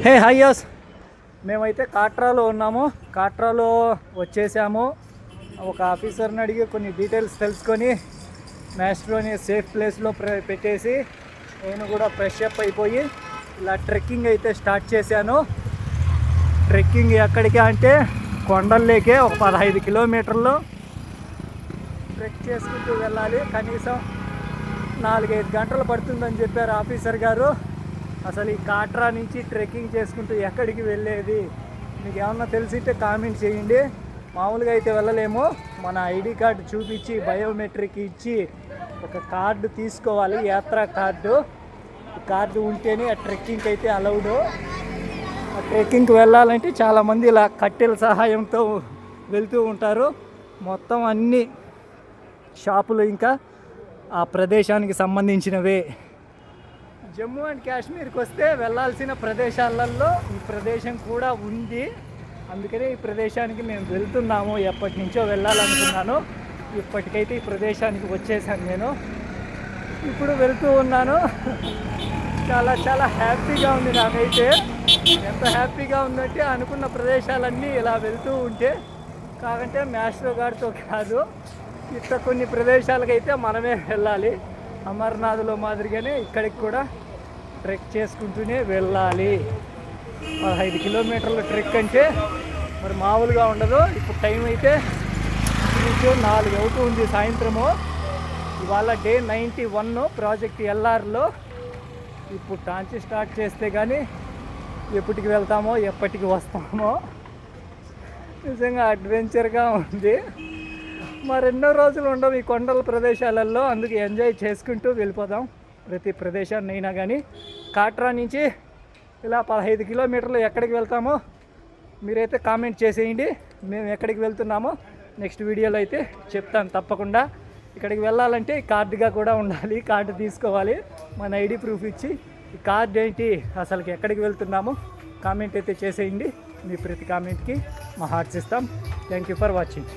హే హయ్యస్, మేమైతే కాట్రాలో ఉన్నాము. కాట్రాలో వచ్చేసాము. ఒక ఆఫీసర్ని అడిగి కొన్ని డీటెయిల్స్ తెలుసుకొని మ్యాస్ట్రోని సేఫ్ ప్లేస్లో పెట్టేసి నేను కూడా ఫ్రెష్ అప్ అయిపోయి ఇలా ట్రెక్కింగ్ అయితే స్టార్ట్ చేశాను. ట్రెక్కింగ్ ఎక్కడికి అంటే కొండల్లోకే ఒక 15 కిలోమీటర్లు ట్రెక్ చేసుకుంటూ వెళ్ళాలి. కనీసం 4-5 గంటలు పడుతుందని చెప్పారు ఆఫీసర్ గారు. అసలు ఈ కాట్రా నుంచి ట్రెక్కింగ్ చేసుకుంటూ ఎక్కడికి వెళ్ళేది మీకు ఏమన్నా తెలిసింటే కామెంట్ చేయండి. మామూలుగా అయితే వెళ్ళలేము. మన ఐడి కార్డు చూపించి బయోమెట్రిక్ ఇచ్చి ఒక కార్డు తీసుకోవాలి, యాత్రా కార్డు. కార్డు ఉంటేనే ఆ ట్రెక్కింగ్కి అయితే అలౌడు. ఆ ట్రెక్కింగ్కి వెళ్ళాలంటే చాలామంది ఇలా కట్టెల సహాయంతో వెళ్తూ ఉంటారు. మొత్తం అన్ని షాపులు ఇంకా ఆ ప్రదేశానికి సంబంధించినవే. జమ్మూ అండ్ కాశ్మీర్కి వస్తే వెళ్ళాల్సిన ప్రదేశాలలో ఈ ప్రదేశం కూడా ఉంది. అందుకనే ఈ ప్రదేశానికి మేము వెళ్తున్నాము. ఎప్పటి నుంచో వెళ్ళాలనుకున్నాను. ఇప్పటికైతే ఈ ప్రదేశానికి వచ్చేసాను. నేను ఇప్పుడు వెళ్తూ ఉన్నాను. చాలా చాలా హ్యాపీగా ఉంది నాకైతే. ఎంత హ్యాపీగా ఉందంటే అనుకున్న ప్రదేశాలన్నీ ఇలా వెళ్తూ ఉంటే, కాకంటే మాస్టర్ గారితో కాదు, ఇట్లా కొన్ని ప్రదేశాలకైతే మనమే వెళ్ళాలి. అమర్నాథ్లో మాదిరిగానే ఇక్కడికి కూడా ట్రెక్ చేసుకుంటూనే వెళ్ళాలి. 15 కిలోమీటర్ల ట్రెక్ అంటే మరి మామూలుగా ఉండదు. ఇప్పుడు టైం అయితే 4 అవుతుంది సాయంత్రము. ఇవాళ డే 91 ప్రాజెక్ట్ ఎల్ఆర్లో. ఇప్పుడు టాంచి స్టార్ట్ చేస్తే కానీ ఎప్పటికి వెళ్తామో ఎప్పటికి వస్తామో. నిజంగా అడ్వెంచర్గా ఉంది. మరెన్నో రోజులు ఉండవు ఈ కొండల ప్రదేశాలలో. అందుకు ఎంజాయ్ చేసుకుంటూ వెళ్ళిపోదాం ప్రతి ప్రదేశాన్ని అయినా కానీ. కాట్రా నుంచి ఇలా 15 కిలోమీటర్లు ఎక్కడికి వెళ్తామో మీరైతే కామెంట్ చేసేయండి. మేము ఎక్కడికి వెళ్తున్నామో నెక్స్ట్ వీడియోలో అయితే చెప్తాను తప్పకుండా. ఇక్కడికి వెళ్ళాలంటే కార్డుగా కూడా ఉండాలి. కార్డు తీసుకోవాలి, మన ఐడి ప్రూఫ్ ఇచ్చి. ఈ కార్డు ఏంటి, అసలుకి ఎక్కడికి వెళ్తున్నామో కామెంట్ అయితే చేసేయండి. మీ ప్రతి కామెంట్కి మా హార్ట్స్ ఇస్తాం. Thank you for watching.